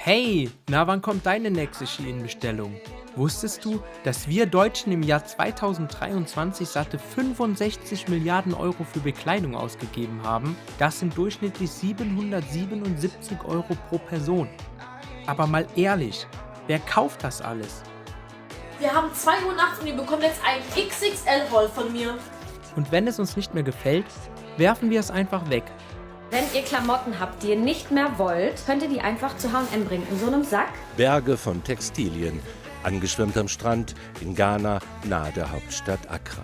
Hey, na wann kommt deine nächste Shein-Bestellung? Wusstest du, dass wir Deutschen im Jahr 2023 satte 65 Milliarden Euro für Bekleidung ausgegeben haben? Das sind durchschnittlich 777 Euro pro Person. Aber mal ehrlich, wer kauft das alles? Wir haben 2 Uhr nachts und ihr bekommt jetzt ein XXL-Roll von mir. Und wenn es uns nicht mehr gefällt, werfen wir es einfach weg. Wenn ihr Klamotten habt, die ihr nicht mehr wollt, könnt ihr die einfach zu H&M bringen, in so einem Sack. Berge von Textilien, angeschwemmt am Strand in Ghana, nahe der Hauptstadt Accra.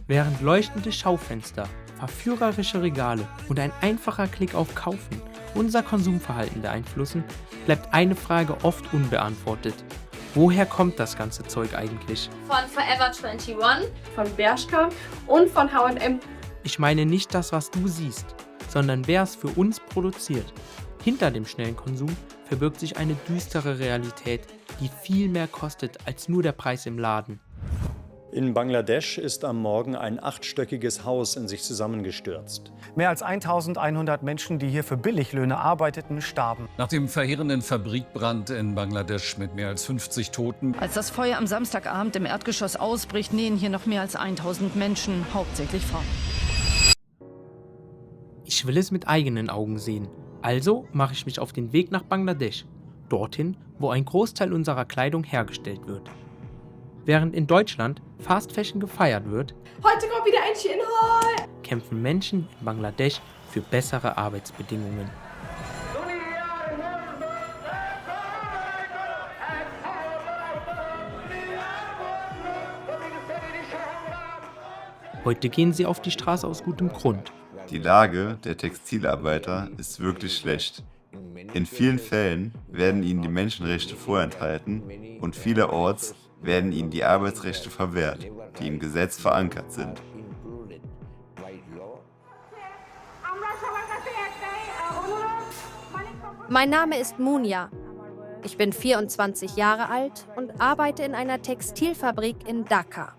Während leuchtende Schaufenster, verführerische Regale und ein einfacher Klick auf Kaufen unser Konsumverhalten beeinflussen, bleibt eine Frage oft unbeantwortet. Woher kommt das ganze Zeug eigentlich? Von Forever 21, von Bershka und von H&M. Ich meine nicht das, was du siehst, sondern wer es für uns produziert. Hinter dem schnellen Konsum verbirgt sich eine düstere Realität, die viel mehr kostet als nur der Preis im Laden. In Bangladesch ist am Morgen ein 8-stöckiges Haus in sich zusammengestürzt. Mehr als 1100 Menschen, die hier für Billiglöhne arbeiteten, starben. Nach dem verheerenden Fabrikbrand in Bangladesch mit mehr als 50 Toten. Als das Feuer am Samstagabend im Erdgeschoss ausbricht, nähen hier noch mehr als 1000 Menschen, hauptsächlich Frauen. Ich will es mit eigenen Augen sehen. Also mache ich mich auf den Weg nach Bangladesch, dorthin, wo ein Großteil unserer Kleidung hergestellt wird. Während in Deutschland Fast Fashion gefeiert wird, Heute kommt wieder ein Shein-Haul. kämpfen Menschen in Bangladesch für bessere Arbeitsbedingungen. Heute gehen sie auf die Straße aus gutem Grund. Die Lage der Textilarbeiter ist wirklich schlecht. In vielen Fällen werden ihnen die Menschenrechte vorenthalten und vielerorts werden ihnen die Arbeitsrechte verwehrt, die im Gesetz verankert sind. Mein Name ist Munia. Ich bin 24 Jahre alt und arbeite in einer Textilfabrik in Dhaka.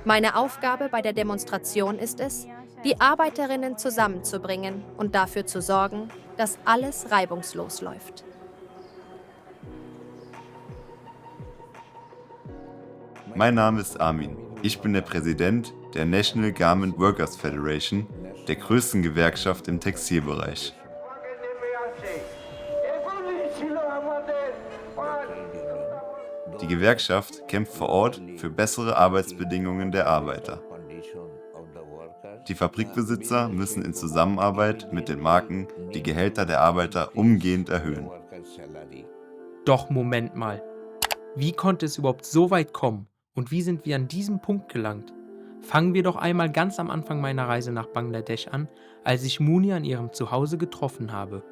Meine Aufgabe bei der Demonstration ist es, die Arbeiterinnen zusammenzubringen und dafür zu sorgen, dass alles reibungslos läuft. Mein Name ist Armin. Ich bin der Präsident der National Garment Workers Federation, der größten Gewerkschaft im Textilbereich. Die Gewerkschaft kämpft vor Ort für bessere Arbeitsbedingungen der Arbeiter. Die Fabrikbesitzer müssen in Zusammenarbeit mit den Marken die Gehälter der Arbeiter umgehend erhöhen. Doch Moment mal. Wie konnte es überhaupt so weit kommen? Und wie sind wir an diesem Punkt gelangt? Fangen wir doch einmal ganz am Anfang meiner Reise nach Bangladesch an, als ich Muni an ihrem Zuhause getroffen habe.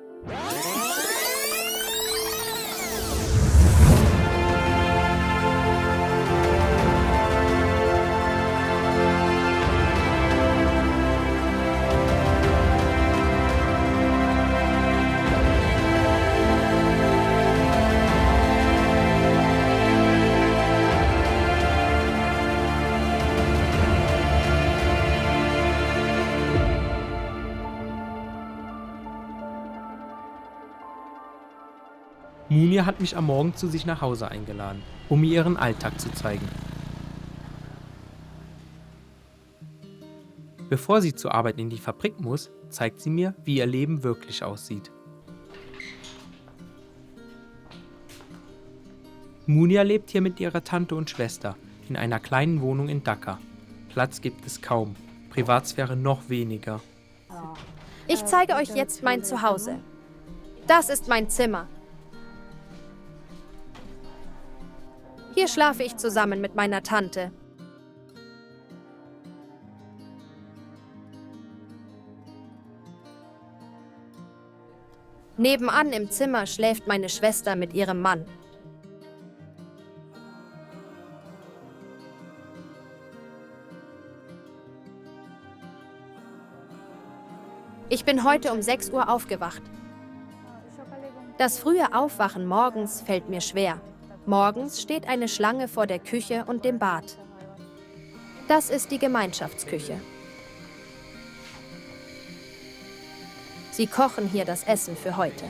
Munia hat mich am Morgen zu sich nach Hause eingeladen, um mir ihren Alltag zu zeigen. Bevor sie zur Arbeit in die Fabrik muss, zeigt sie mir, wie ihr Leben wirklich aussieht. Munia lebt hier mit ihrer Tante und Schwester in einer kleinen Wohnung in Dhaka. Platz gibt es kaum, Privatsphäre noch weniger. Ich zeige euch jetzt mein Zuhause. Das ist mein Zimmer. Hier schlafe ich zusammen mit meiner Tante. Nebenan im Zimmer schläft meine Schwester mit ihrem Mann. Ich bin heute um 6 Uhr aufgewacht. Das frühe Aufwachen morgens fällt mir schwer. Morgens steht eine Schlange vor der Küche und dem Bad. Das ist die Gemeinschaftsküche. Sie kochen hier das Essen für heute.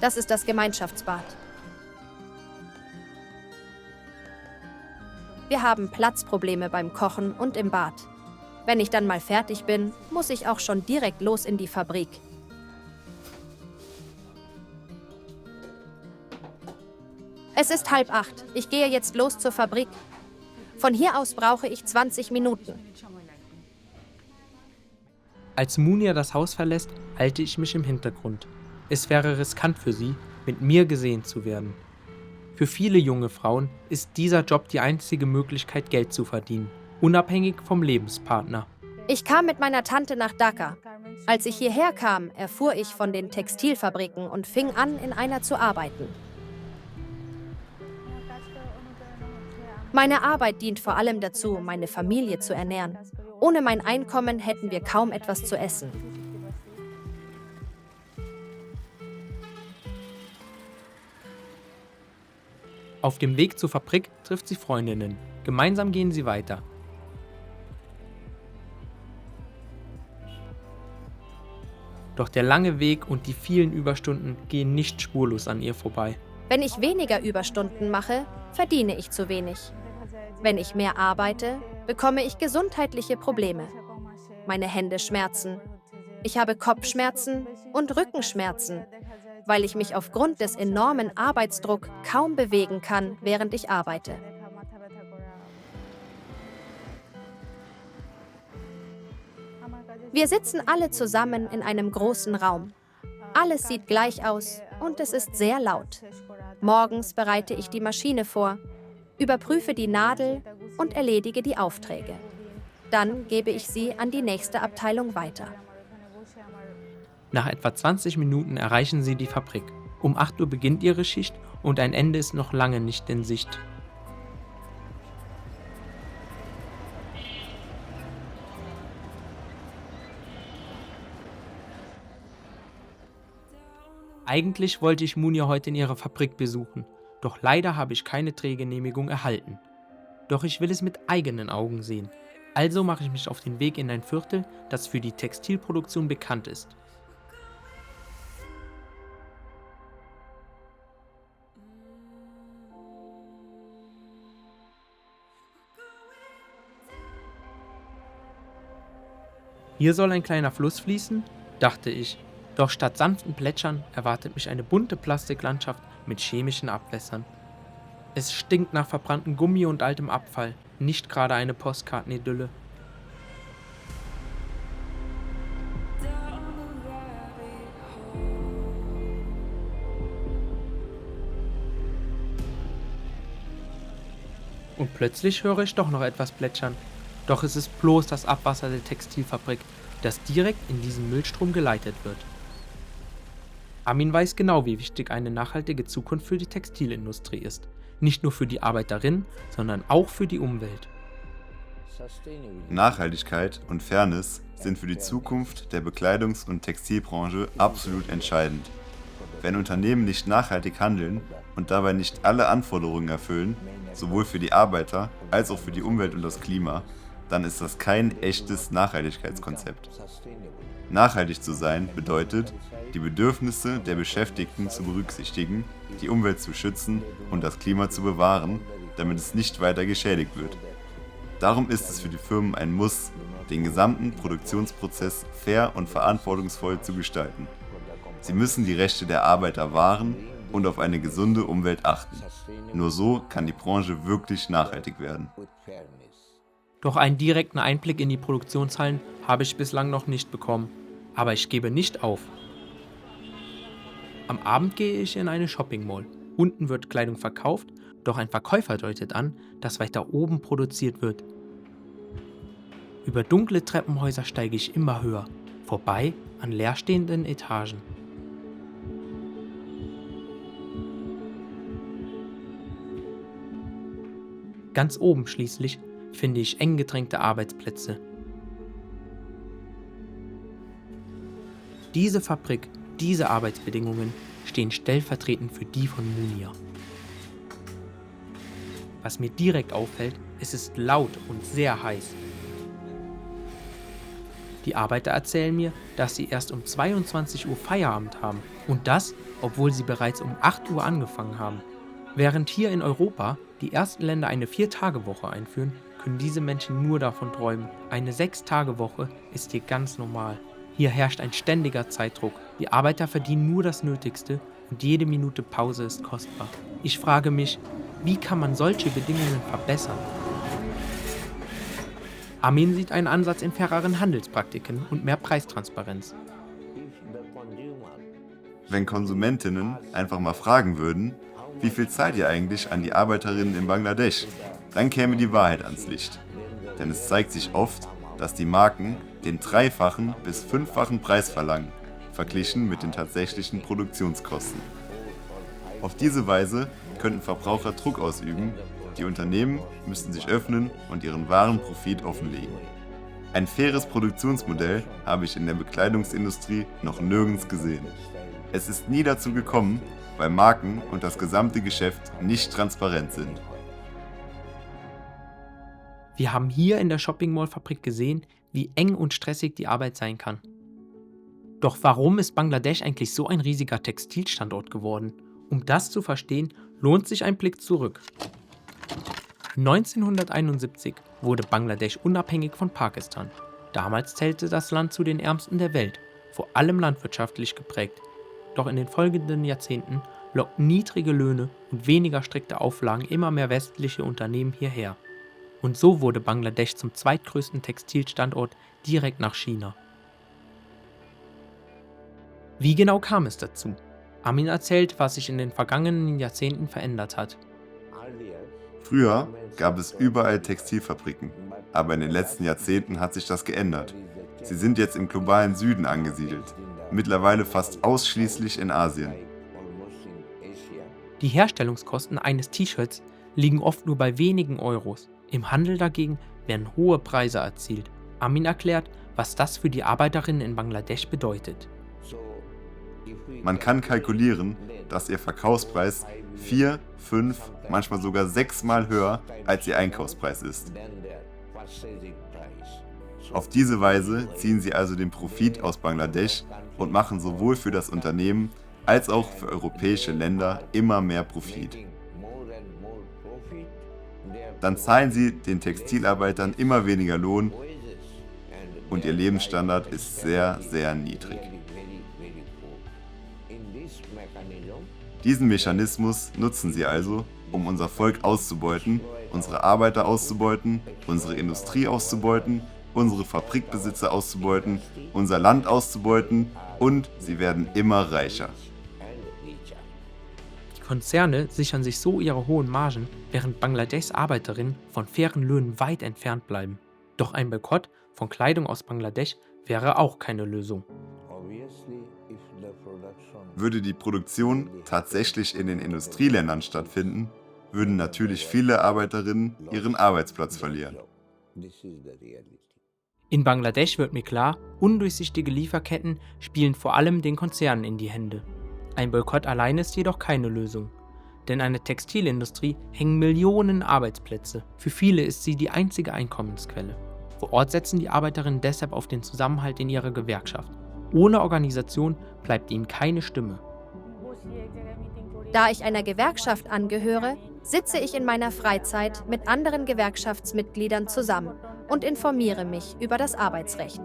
Das ist das Gemeinschaftsbad. Wir haben Platzprobleme beim Kochen und im Bad. Wenn ich dann mal fertig bin, muss ich auch schon direkt los in die Fabrik. Es ist 7:30. Ich gehe jetzt los zur Fabrik. Von hier aus brauche ich 20 Minuten. Als Munia das Haus verlässt, halte ich mich im Hintergrund. Es wäre riskant für sie, mit mir gesehen zu werden. Für viele junge Frauen ist dieser Job die einzige Möglichkeit, Geld zu verdienen, unabhängig vom Lebenspartner. Ich kam mit meiner Tante nach Dhaka. Als ich hierher kam, erfuhr ich von den Textilfabriken und fing an, in einer zu arbeiten. Meine Arbeit dient vor allem dazu, meine Familie zu ernähren. Ohne mein Einkommen hätten wir kaum etwas zu essen. Auf dem Weg zur Fabrik trifft sie Freundinnen. Gemeinsam gehen sie weiter. Doch der lange Weg und die vielen Überstunden gehen nicht spurlos an ihr vorbei. Wenn ich weniger Überstunden mache, verdiene ich zu wenig. Wenn ich mehr arbeite, bekomme ich gesundheitliche Probleme. Meine Hände schmerzen. Ich habe Kopfschmerzen und Rückenschmerzen, weil ich mich aufgrund des enormen Arbeitsdrucks kaum bewegen kann, während ich arbeite. Wir sitzen alle zusammen in einem großen Raum. Alles sieht gleich aus und es ist sehr laut. Morgens bereite ich die Maschine vor, überprüfe die Nadel und erledige die Aufträge. Dann gebe ich sie an die nächste Abteilung weiter. Nach etwa 20 Minuten erreichen sie die Fabrik. Um 8 Uhr beginnt ihre Schicht und ein Ende ist noch lange nicht in Sicht. Eigentlich wollte ich Munia heute in ihrer Fabrik besuchen, doch leider habe ich keine Drehgenehmigung erhalten. Doch ich will es mit eigenen Augen sehen. Also mache ich mich auf den Weg in ein Viertel, das für die Textilproduktion bekannt ist. Hier soll ein kleiner Fluss fließen, dachte ich. Doch statt sanften Plätschern erwartet mich eine bunte Plastiklandschaft mit chemischen Abwässern. Es stinkt nach verbranntem Gummi und altem Abfall, nicht gerade eine Postkartenidylle. Und plötzlich höre ich doch noch etwas plätschern. Doch es ist bloß das Abwasser der Textilfabrik, das direkt in diesen Müllstrom geleitet wird. Armin weiß genau, wie wichtig eine nachhaltige Zukunft für die Textilindustrie ist. Nicht nur für die Arbeiterinnen, sondern auch für die Umwelt. Nachhaltigkeit und Fairness sind für die Zukunft der Bekleidungs- und Textilbranche absolut entscheidend. Wenn Unternehmen nicht nachhaltig handeln und dabei nicht alle Anforderungen erfüllen, sowohl für die Arbeiter als auch für die Umwelt und das Klima, dann ist das kein echtes Nachhaltigkeitskonzept. Nachhaltig zu sein bedeutet, die Bedürfnisse der Beschäftigten zu berücksichtigen, die Umwelt zu schützen und das Klima zu bewahren, damit es nicht weiter geschädigt wird. Darum ist es für die Firmen ein Muss, den gesamten Produktionsprozess fair und verantwortungsvoll zu gestalten. Sie müssen die Rechte der Arbeiter wahren und auf eine gesunde Umwelt achten. Nur so kann die Branche wirklich nachhaltig werden. Doch einen direkten Einblick in die Produktionshallen habe ich bislang noch nicht bekommen. Aber ich gebe nicht auf. Am Abend gehe ich in eine Shopping Mall. Unten wird Kleidung verkauft, doch ein Verkäufer deutet an, dass weiter oben produziert wird. Über dunkle Treppenhäuser steige ich immer höher, vorbei an leerstehenden Etagen. Ganz oben schließlich finde ich eng gedrängte Arbeitsplätze. Diese Fabrik, diese Arbeitsbedingungen, stehen stellvertretend für die von Munir. Was mir direkt auffällt, es ist laut und sehr heiß. Die Arbeiter erzählen mir, dass sie erst um 22 Uhr Feierabend haben. Und das, obwohl sie bereits um 8 Uhr angefangen haben. Während hier in Europa die ersten Länder eine 4-Tage-Woche einführen, können diese Menschen nur davon träumen. Eine 6-Tage-Woche ist hier ganz normal. Hier herrscht ein ständiger Zeitdruck. Die Arbeiter verdienen nur das Nötigste und jede Minute Pause ist kostbar. Ich frage mich, wie kann man solche Bedingungen verbessern? Amin sieht einen Ansatz in faireren Handelspraktiken und mehr Preistransparenz. Wenn Konsumentinnen einfach mal fragen würden, wie viel zahlt ihr eigentlich an die Arbeiterinnen in Bangladesch, dann käme die Wahrheit ans Licht. Denn es zeigt sich oft, dass die Marken den 3-fachen bis 5-fachen Preis verlangen, verglichen mit den tatsächlichen Produktionskosten. Auf diese Weise könnten Verbraucher Druck ausüben, die Unternehmen müssten sich öffnen und ihren wahren Profit offenlegen. Ein faires Produktionsmodell habe ich in der Bekleidungsindustrie noch nirgends gesehen. Es ist nie dazu gekommen, weil Marken und das gesamte Geschäft nicht transparent sind. Wir haben hier in der Shopping Mall Fabrik gesehen, wie eng und stressig die Arbeit sein kann. Doch warum ist Bangladesch eigentlich so ein riesiger Textilstandort geworden? Um das zu verstehen, lohnt sich ein Blick zurück. 1971 wurde Bangladesch unabhängig von Pakistan. Damals zählte das Land zu den ärmsten der Welt, vor allem landwirtschaftlich geprägt. Doch in den folgenden Jahrzehnten lockten niedrige Löhne und weniger strikte Auflagen immer mehr westliche Unternehmen hierher. Und so wurde Bangladesch zum zweitgrößten Textilstandort direkt nach China. Wie genau kam es dazu? Amin erzählt, was sich in den vergangenen Jahrzehnten verändert hat. Früher gab es überall Textilfabriken, aber in den letzten Jahrzehnten hat sich das geändert. Sie sind jetzt im globalen Süden angesiedelt, mittlerweile fast ausschließlich in Asien. Die Herstellungskosten eines T-Shirts liegen oft nur bei wenigen Euros. Im Handel dagegen werden hohe Preise erzielt. Amin erklärt, was das für die Arbeiterinnen in Bangladesch bedeutet. Man kann kalkulieren, dass ihr Verkaufspreis 4, 5, manchmal sogar 6 Mal höher als ihr Einkaufspreis ist. Auf diese Weise ziehen sie also den Profit aus Bangladesch und machen sowohl für das Unternehmen als auch für europäische Länder immer mehr Profit. Dann zahlen sie den Textilarbeitern immer weniger Lohn und ihr Lebensstandard ist sehr, sehr niedrig. Diesen Mechanismus nutzen sie also, um unser Volk auszubeuten, unsere Arbeiter auszubeuten, unsere Industrie auszubeuten, unsere Fabrikbesitzer auszubeuten, unser Land auszubeuten und sie werden immer reicher. Die Konzerne sichern sich so ihre hohen Margen, während Bangladeschs Arbeiterinnen von fairen Löhnen weit entfernt bleiben. Doch ein Boykott von Kleidung aus Bangladesch wäre auch keine Lösung. Würde die Produktion tatsächlich in den Industrieländern stattfinden, würden natürlich viele Arbeiterinnen ihren Arbeitsplatz verlieren. In Bangladesch wird mir klar, undurchsichtige Lieferketten spielen vor allem den Konzernen in die Hände. Ein Boykott allein ist jedoch keine Lösung. Denn an der Textilindustrie hängen Millionen Arbeitsplätze. Für viele ist sie die einzige Einkommensquelle. Vor Ort setzen die Arbeiterinnen deshalb auf den Zusammenhalt in ihrer Gewerkschaft. Ohne Organisation bleibt ihnen keine Stimme. Da ich einer Gewerkschaft angehöre, sitze ich in meiner Freizeit mit anderen Gewerkschaftsmitgliedern zusammen und informiere mich über das Arbeitsrecht.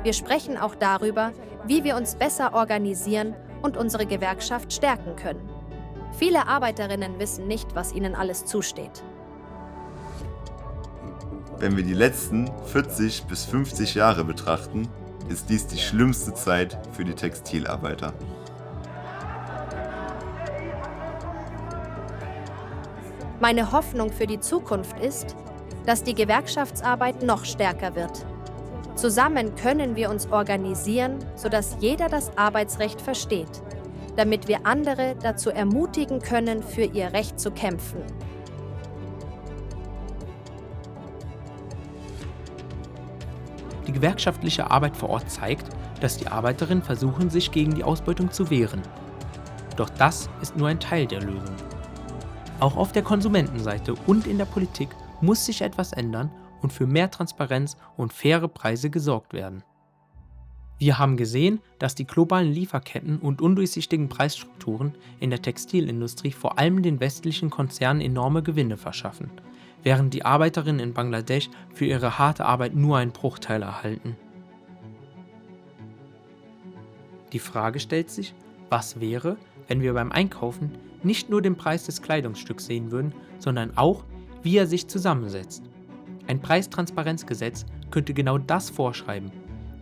Wir sprechen auch darüber, wie wir uns besser organisieren und unsere Gewerkschaft stärken können. Viele Arbeiterinnen wissen nicht, was ihnen alles zusteht. Wenn wir die letzten 40 bis 50 Jahre betrachten, ist dies die schlimmste Zeit für die Textilarbeiter. Meine Hoffnung für die Zukunft ist, dass die Gewerkschaftsarbeit noch stärker wird. Zusammen können wir uns organisieren, sodass jeder das Arbeitsrecht versteht, damit wir andere dazu ermutigen können, für ihr Recht zu kämpfen. Die gewerkschaftliche Arbeit vor Ort zeigt, dass die Arbeiterinnen versuchen, sich gegen die Ausbeutung zu wehren. Doch das ist nur ein Teil der Lösung. Auch auf der Konsumentenseite und in der Politik muss sich etwas ändern und für mehr Transparenz und faire Preise gesorgt werden. Wir haben gesehen, dass die globalen Lieferketten und undurchsichtigen Preisstrukturen in der Textilindustrie vor allem den westlichen Konzernen enorme Gewinne verschaffen, während die Arbeiterinnen in Bangladesch für ihre harte Arbeit nur einen Bruchteil erhalten. Die Frage stellt sich, was wäre, wenn wir beim Einkaufen nicht nur den Preis des Kleidungsstücks sehen würden, sondern auch, wie er sich zusammensetzt. Ein Preistransparenzgesetz könnte genau das vorschreiben.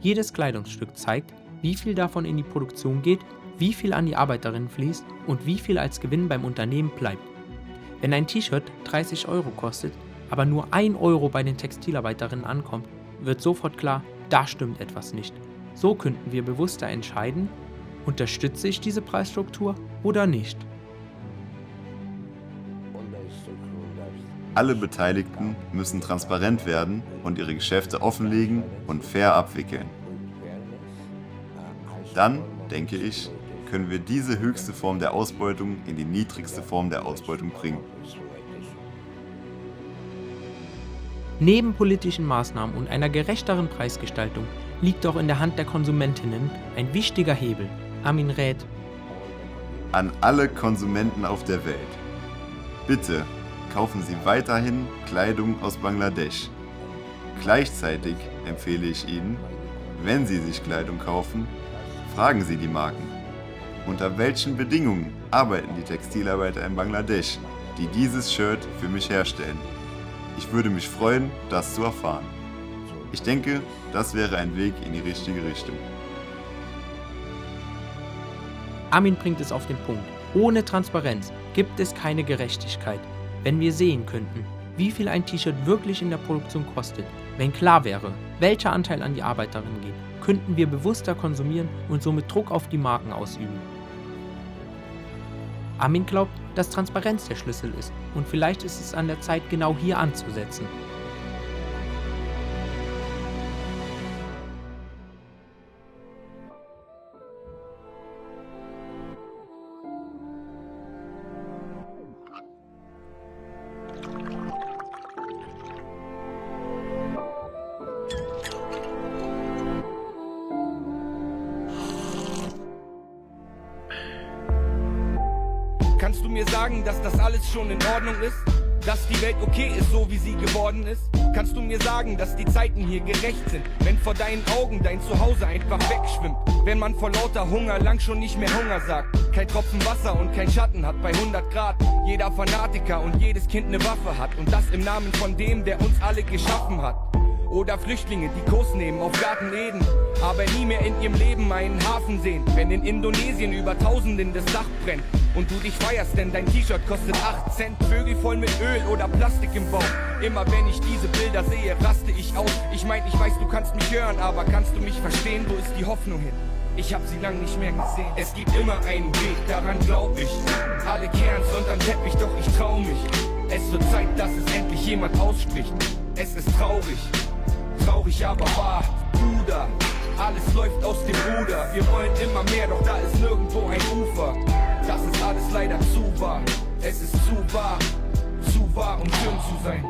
Jedes Kleidungsstück zeigt, wie viel davon in die Produktion geht, wie viel an die Arbeiterinnen fließt und wie viel als Gewinn beim Unternehmen bleibt. Wenn ein T-Shirt 30 € kostet, aber nur 1 € bei den Textilarbeiterinnen ankommt, wird sofort klar, da stimmt etwas nicht. So könnten wir bewusster entscheiden, unterstütze ich diese Preisstruktur oder nicht. Alle Beteiligten müssen transparent werden und ihre Geschäfte offenlegen und fair abwickeln. Dann, denke ich, können wir diese höchste Form der Ausbeutung in die niedrigste Form der Ausbeutung bringen. Neben politischen Maßnahmen und einer gerechteren Preisgestaltung liegt auch in der Hand der Konsumentinnen ein wichtiger Hebel. Amin rät an alle Konsumenten auf der Welt: Bitte kaufen Sie weiterhin Kleidung aus Bangladesch. Gleichzeitig empfehle ich Ihnen, wenn Sie sich Kleidung kaufen, fragen Sie die Marken. Unter welchen Bedingungen arbeiten die Textilarbeiter in Bangladesch, die dieses Shirt für mich herstellen? Ich würde mich freuen, das zu erfahren. Ich denke, das wäre ein Weg in die richtige Richtung. Amin bringt es auf den Punkt. Ohne Transparenz gibt es keine Gerechtigkeit. Wenn wir sehen könnten, wie viel ein T-Shirt wirklich in der Produktion kostet, wenn klar wäre, welcher Anteil an die Arbeiterinnen geht, könnten wir bewusster konsumieren und somit Druck auf die Marken ausüben. Amin glaubt, dass Transparenz der Schlüssel ist und vielleicht ist es an der Zeit, genau hier anzusetzen. Kannst du mir sagen, dass das alles schon in Ordnung ist? Dass die Welt okay ist, so wie sie geworden ist? Kannst du mir sagen, dass die Zeiten hier gerecht sind? Wenn vor deinen Augen dein Zuhause einfach wegschwimmt? Wenn man vor lauter Hunger lang schon nicht mehr Hunger sagt? Kein Tropfen Wasser und kein Schatten hat bei 100 Grad. Jeder Fanatiker und jedes Kind eine Waffe hat. Und das im Namen von dem, der uns alle geschaffen hat. Oder Flüchtlinge, die Kurs nehmen auf Garten Eden, aber nie mehr in ihrem Leben einen Hafen sehen. Wenn in Indonesien über Tausenden das Dach brennt und du dich feierst, denn dein T-Shirt kostet 8 Cent. Vögel voll mit Öl oder Plastik im Bauch. Immer wenn ich diese Bilder sehe, raste ich aus. Ich mein, ich weiß, du kannst mich hören, aber kannst du mich verstehen? Wo ist die Hoffnung hin? Ich hab sie lang nicht mehr gesehen. Es gibt immer einen Weg, daran glaub ich. Alle kehren's unterm Teppich, doch ich trau mich. Es wird Zeit, dass es endlich jemand ausspricht. Es ist traurig. Traurig, aber wahr, Bruder, alles läuft aus dem Ruder. Wir wollen immer mehr, doch da ist nirgendwo ein Ufer. Das ist alles leider zu wahr. Es ist zu wahr, um schön zu sein.